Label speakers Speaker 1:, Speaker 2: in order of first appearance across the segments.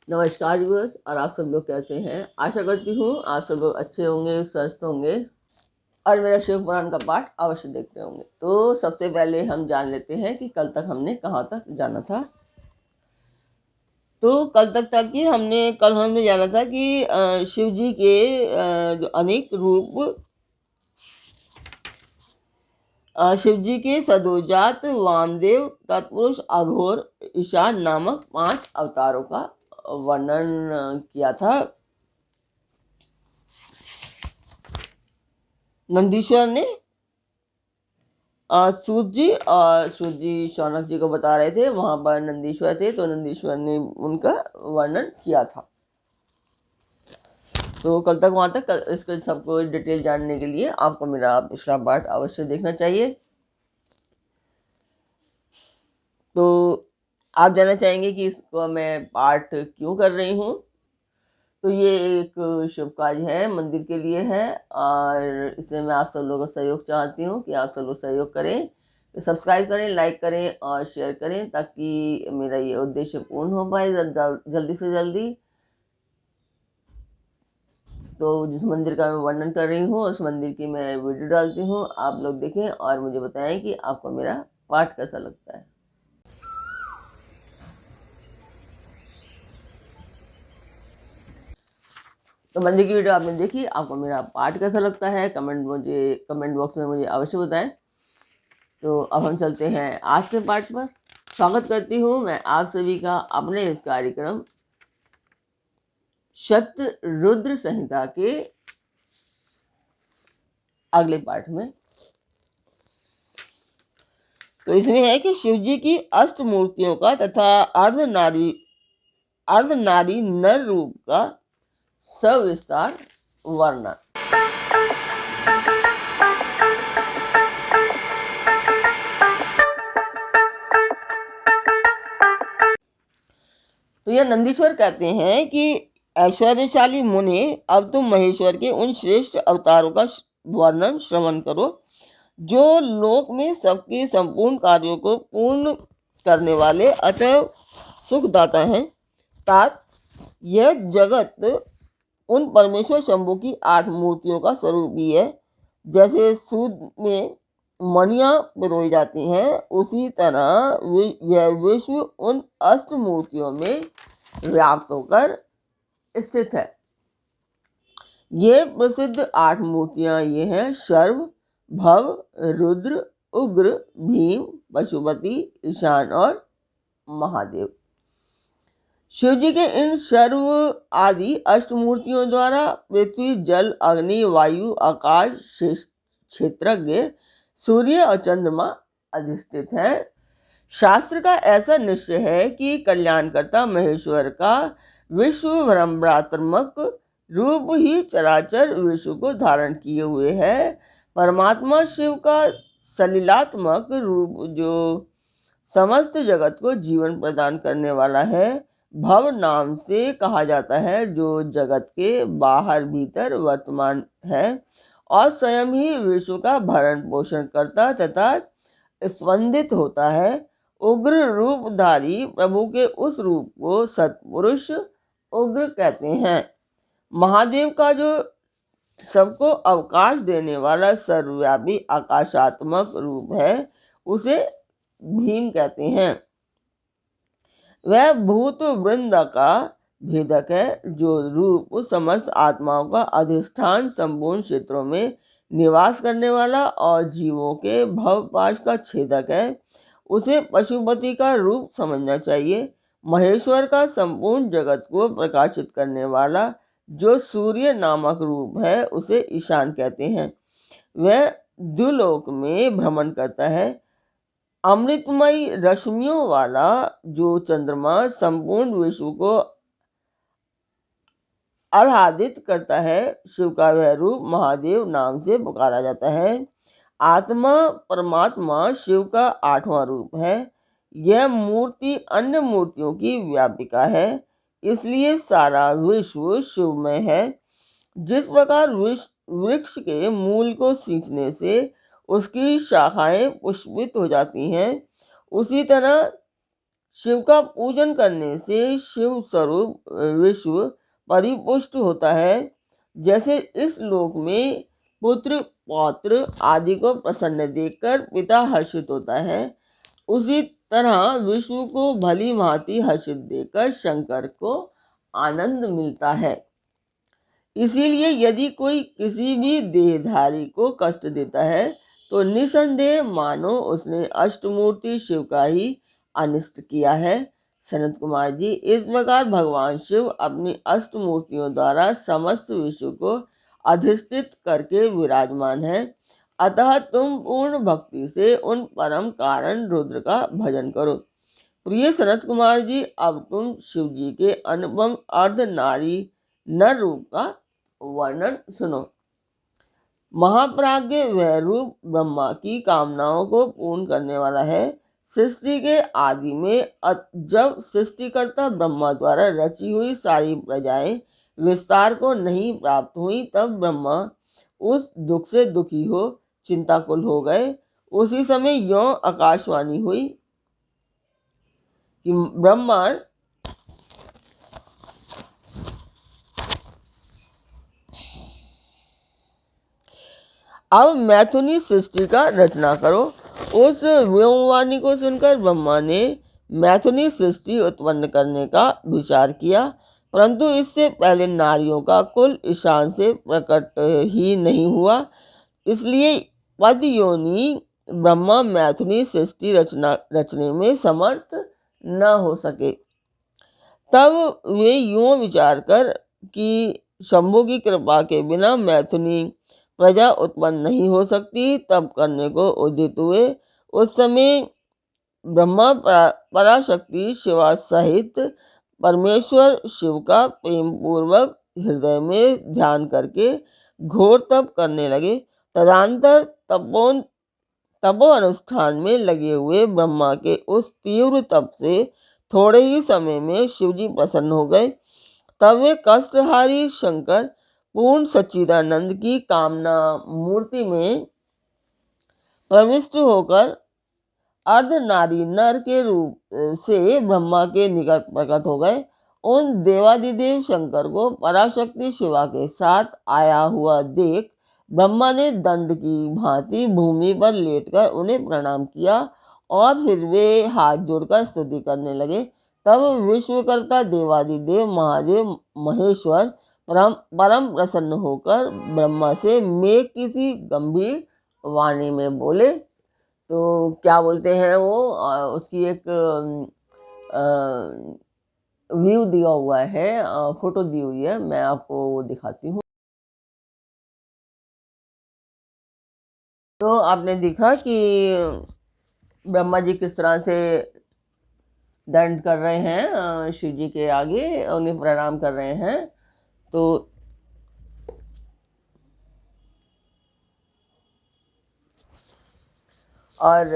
Speaker 1: नमस्कार व्यूअर्स, और आप सब लोग कैसे हैं। आशा करती हूँ आप सब लोग अच्छे होंगे, स्वस्थ होंगे और मेरा शिव पुराण का पाठ अवश्य देखते होंगे। तो सबसे पहले हम जान लेते हैं कि कल तक हमने कहाँ तक जाना था। तो कल तक था कि हमने जाना था कि शिव जी के जो अनेक रूप, शिव जी के सदोजात, वामदेव, तत्पुरुष, अघोर, ईशान नामक 5 अवतारों का वर्णन किया था नंदीश्वर ने। सूत जी शौनक जी को बता रहे थे, वहां पर नंदीश्वर थे, तो नंदीश्वर ने उनका वर्णन किया था। तो कल तक वहां तक, इसके सबको डिटेल जानने के लिए आपको मेरा पिछला पाठ अवश्य देखना चाहिए। तो आप जानना चाहेंगे कि इसको मैं पाठ क्यों कर रही हूँ। तो ये एक शुभ कार्य है, मंदिर के लिए है, और इसमें मैं आप सब लोगों का सहयोग चाहती हूँ कि आप सब लोग सहयोग करें, सब्सक्राइब करें, लाइक करें और शेयर करें, ताकि मेरा ये उद्देश्य पूर्ण हो पाए जल्दी से जल्दी। तो जिस मंदिर का मैं वर्णन कर रही हूँ उस मंदिर की मैं वीडियो डालती हूँ, आप लोग देखें और मुझे बताएं कि आपको मेरा पाठ कैसा लगता है। तो मंदिर की वीडियो आपने देखी, आपको मेरा पाठ कैसा लगता है कमेंट बॉक्स में मुझे अवश्य बताएं। तो अब हम चलते हैं आज के पाठ पर। स्वागत करती हूँ मैं आप सभी का अपने इस कार्यक्रम शतरुद्र संहिता के अगले पाठ में। तो इसमें है कि शिव जी की अष्ट मूर्तियों का तथा अर्धनारी नर रूप का सविस्तार वर्णन। तो यह नंदीश्वर कहते हैं कि ऐश्वर्यशाली मुनि, अब तुम महेश्वर के उन श्रेष्ठ अवतारों का वर्णन श्रवण करो जो लोक में सबके संपूर्ण कार्यों को पूर्ण करने वाले अतः सुखदाता हैं। तात यह जगत उन परमेश्वर शंभु की 8 मूर्तियों का स्वरूप ही है। जैसे सूद में मणियां पिरोई जाती हैं, उसी तरह यह विश्व उन अष्ट मूर्तियों में व्याप्त होकर स्थित है। ये प्रसिद्ध 8 मूर्तियां ये हैं: शर्व, भव, रुद्र, उग्र, भीम, पशुपति, ईशान और महादेव। शिव जी के इन सर्व आदि अष्टमूर्तियों द्वारा पृथ्वी, जल, अग्नि, वायु, आकाश, क्षेत्रज्ञ, सूर्य और चंद्रमा अधिष्ठित है। शास्त्र का ऐसा निश्चय है कि कल्याणकर्ता महेश्वर का विश्व ब्रह्मात्मक रूप ही चराचर विश्व को धारण किए हुए है। परमात्मा शिव का सलिलात्मक रूप जो समस्त जगत को जीवन प्रदान करने वाला है, भव नाम से कहा जाता है, जो जगत के बाहर भीतर वर्तमान है और स्वयं ही विश्व का भरण पोषण करता तथा स्पंदित होता है। उग्र रूपधारी प्रभु के उस रूप को सत्पुरुष उग्र कहते हैं। महादेव का जो सबको अवकाश देने वाला सर्वव्यापी आकाशात्मक रूप है, उसे भीम कहते हैं। वह भूत वृंद का भेदक है, जो रूप समस्त आत्माओं का अधिष्ठान, संपूर्ण क्षेत्रों में निवास करने वाला और जीवों के भवपाश का छेदक है। उसे पशुपति का रूप समझना चाहिए। महेश्वर का संपूर्ण जगत को प्रकाशित करने वाला जो सूर्य नामक रूप है, उसे ईशान कहते हैं। वह द्युलोक में भ्रमण करता है। अमृतमय रश्मियों वाला जो चंद्रमा संपूर्ण विश्व को आह्लादित करता है, शिव का वह रूप महादेव नाम से पुकारा जाता है। आत्मा परमात्मा शिव का 8वां रूप है। यह मूर्ति अन्य मूर्तियों की व्यापिका है, इसलिए सारा विश्व शिवमय है। जिस प्रकार वृक्ष के मूल को सींचने से उसकी शाखाएं पुष्पित हो जाती हैं, उसी तरह शिव का पूजन करने से शिव स्वरूप विश्व परिपुष्ट होता है। जैसे इस लोक में पुत्र पौत्र आदि को प्रसन्न देखकर पिता हर्षित होता है, उसी तरह विष्णु को भली भांति हर्षित देखकर शंकर को आनंद मिलता है। इसीलिए यदि कोई किसी भी देहधारी को कष्ट देता है तो निसंदेह मानो उसने अष्टमूर्ति शिव का ही अनिष्ट किया है। सनत कुमार जी, इस प्रकार भगवान शिव अपनी अष्टमूर्तियों द्वारा समस्त विश्व को अधिष्ठित करके विराजमान है। अतः तुम पूर्ण भक्ति से उन परम कारण रुद्र का भजन करो। प्रिय सनत कुमार जी, अब तुम शिव जी के अनुपम अर्ध नारी नर रूप का वर्णन सुनो। महाप्राज्ञ वह रूप ब्रह्मा की कामनाओं को पूर्ण करने वाला है। सृष्टि के आदि में जब सृष्टिकर्ता ब्रह्मा द्वारा रची हुई सारी प्रजाएं विस्तार को नहीं प्राप्त हुई, तब ब्रह्मा उस दुख से दुखी हो चिंताकुल हो गए। उसी समय यों आकाशवाणी हुई कि ब्रह्मा अब मैथुनी सृष्टि का रचना करो। उस व्योमवाणी को सुनकर ब्रह्मा ने मैथुनी सृष्टि उत्पन्न करने का विचार किया, परंतु इससे पहले नारियों का कुल ईशान से प्रकट ही नहीं हुआ। इसलिए पद योनि ब्रह्मा मैथुनी सृष्टि रचने में समर्थ न हो सके। तब वे यूं विचार कर कि शंभु की कृपा के बिना मैथुनी प्रजा उत्पन्न नहीं हो सकती, तब करने को उदित हुए। उस समय ब्रह्मा पराशक्ति शिवा सहित परमेश्वर शिव का प्रेम पूर्वक हृदय में ध्यान करके घोर तप करने लगे। तदंतर तपो अनुष्ठान में लगे हुए ब्रह्मा के उस तीव्र तप से थोड़े ही समय में शिवजी प्रसन्न हो गए। तब वे कष्टहारी शंकर पूर्ण सच्चिदानंद की कामना मूर्ति में प्रविष्ट होकर अर्ध नारी नर के रूप से ब्रह्मा के निकट प्रकट हो गए। उन देवादिदेव शंकर को पराशक्ति शिवा के साथ आया हुआ देख ब्रह्मा ने दंड की भांति भूमि पर लेटकर उन्हें प्रणाम किया और फिर वे हाथ जोड़कर स्तुति करने लगे। तब विश्वकर्ता देवादिदेव महादेव महेश्वर परम प्रसन्न होकर ब्रह्मा से मेघ की सी गंभीर वाणी में बोले। तो क्या बोलते हैं वो, उसकी एक व्यू दिया हुआ है, फोटो दी हुई है, मैं आपको वो दिखाती हूँ। तो आपने देखा कि ब्रह्मा जी किस तरह से दंड कर रहे हैं शिव जी के आगे, उन्हें प्रणाम कर रहे हैं। तो और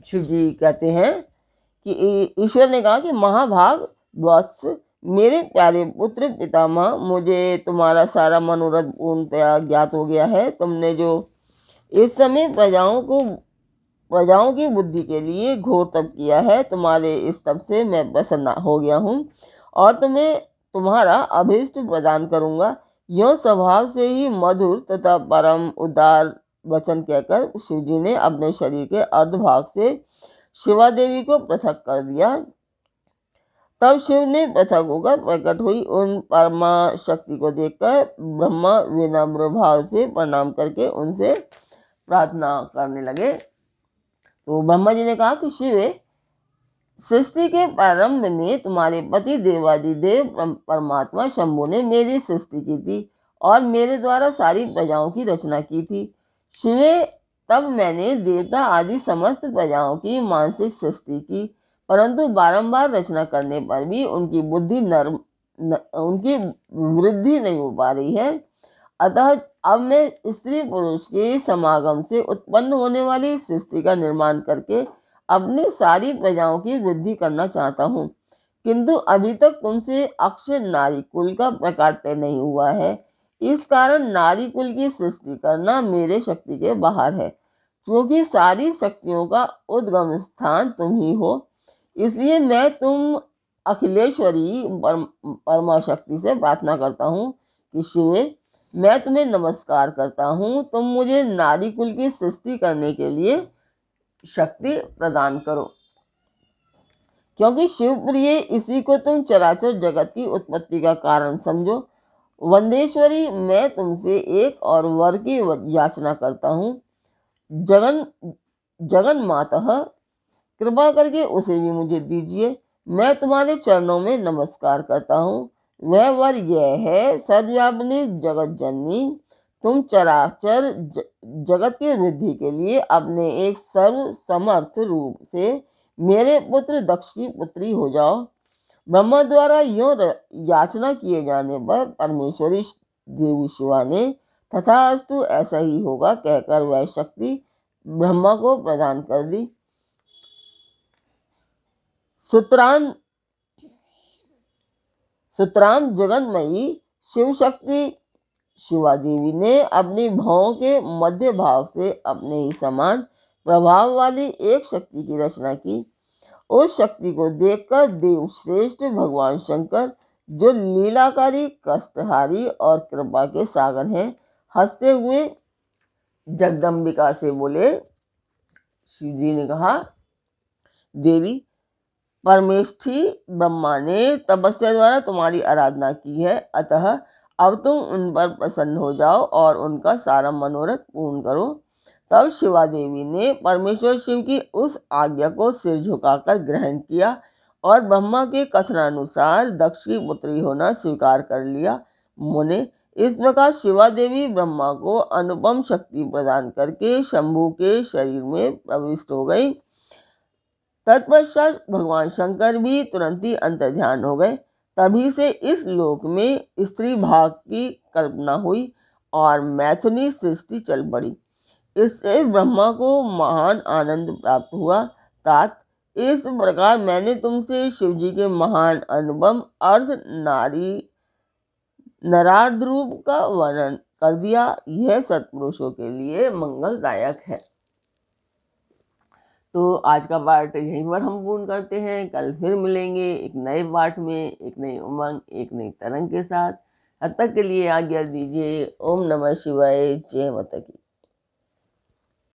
Speaker 1: शिव जी कहते हैं कि ईश्वर ने कहा कि महाभाग वत्स, मेरे प्यारे पुत्र पितामह, मुझे तुम्हारा सारा मनोरथ पूर्णतया ज्ञात हो गया है। तुमने जो इस समय प्रजाओं की बुद्धि के लिए घोर तप किया है, तुम्हारे इस तप से मैं प्रसन्न हो गया हूँ और तुम्हें तुम्हारा अभीष्ट प्रदान करूँगा। यह स्वभाव से ही मधुर तथा परम उदार वचन कहकर शिवजी ने अपने शरीर के अर्धभाग से शिवा देवी को पृथक कर दिया। तब शिव ने पृथक होकर प्रकट हुई उन परमा शक्ति को देखकर ब्रह्मा विनम्र भाव से प्रणाम करके उनसे प्रार्थना करने लगे। तो ब्रह्मा जी ने कहा कि शिव, सृष्टि के प्रारंभ में तुम्हारे पति देवादिदेव परमात्मा शंभु ने मेरी सृष्टि की थी और मेरे द्वारा सारी प्रजाओं की रचना की थी। शिवे, तब मैंने देवता आदि समस्त प्रजाओं की मानसिक सृष्टि की, परंतु बारंबार रचना करने पर भी उनकी उनकी वृद्धि नहीं हो पा रही है। अतः अब मैं स्त्री पुरुष के समागम से उत्पन्न होने वाली सृष्टि का निर्माण करके अपनी सारी प्रजाओं की वृद्धि करना चाहता हूँ, किंतु अभी तक तुमसे अक्षय नारी कुल का प्रकाट्य नहीं हुआ है। इस कारण नारी कुल की सृष्टि करना मेरे शक्ति के बाहर है, क्योंकि सारी शक्तियों का उद्गम स्थान तुम ही हो। इसलिए मैं तुम अखिलेश्वरी परमा शक्ति से प्रार्थना करता हूँ कि शिवे, मैं तुम्हें नमस्कार करता हूँ, तुम मुझे नारी कुल की सृष्टि करने के लिए शक्ति प्रदान करो, क्योंकि शिवप्रिय इसी को तुम चराचर जगत की उत्पत्ति का कारण समझो। वंदेश्वरी, मैं तुमसे एक और वर की याचना करता हूँ। जगन जगन मातः, कृपा करके उसे भी मुझे दीजिए। मैं तुम्हारे चरणों में नमस्कार करता हूँ। वह वर यह है, सर्वव्यापिनी जगत जननी, तुम चराचर जगत की वृद्धि के लिए अपने एक सर्व समर्थ रूप से मेरे पुत्र दक्ष की पुत्री हो जाओ। ब्रह्मा द्वारा यूं याचना किए जाने पर परमेश्वरी देवी शिवा ने तथास्तु ऐसा ही होगा कहकर वह शक्ति ब्रह्मा को प्रदान कर दी। सुतराम जगन्मयी शिव शक्ति शिवा देवी ने अपनी भौं के मध्य भाव से अपने ही समान प्रभाव वाली एक शक्ति की रचना की। उस शक्ति को देखकर देव श्रेष्ठ भगवान शंकर, जो लीलाकारी, कष्टहारी और कृपा के सागर हैं, हंसते हुए जगदम्बिका से बोले। शिव जी ने कहा, देवी, परमेष्ठी ब्रह्मा ने तपस्या द्वारा तुम्हारी आराधना की है, अतः अब तुम उन पर प्रसन्न हो जाओ और उनका सारा मनोरथ पूर्ण करो। तब शिवा देवी ने परमेश्वर शिव की उस आज्ञा को सिर झुकाकर ग्रहण किया और ब्रह्मा के कथनानुसार दक्ष की पुत्री होना स्वीकार कर लिया। मुने, इस प्रकार शिवा देवी ब्रह्मा को अनुपम शक्ति प्रदान करके शंभु के शरीर में प्रविष्ट हो गई। तत्पश्चात भगवान शंकर भी तुरंत ही अंतर्ध्यान हो गए। तभी से इस लोक में स्त्री भाग की कल्पना हुई और मैथुनी सृष्टि चल पड़ी। इससे ब्रह्मा को महान आनंद प्राप्त हुआ। तात, इस प्रकार मैंने तुमसे शिव जी के महान अनुपम अर्ध नरार्ध रूप का वर्णन कर दिया। यह सत्पुरुषों के लिए मंगलदायक है। तो आज का पाठ यहीं पर हम पूर्ण करते हैं। कल फिर मिलेंगे एक नए पाठ में, एक नई उमंग, एक नई तरंग के साथ। तब तक के लिए आज्ञा दीजिए। ओम नमः शिवाय। जय माता की।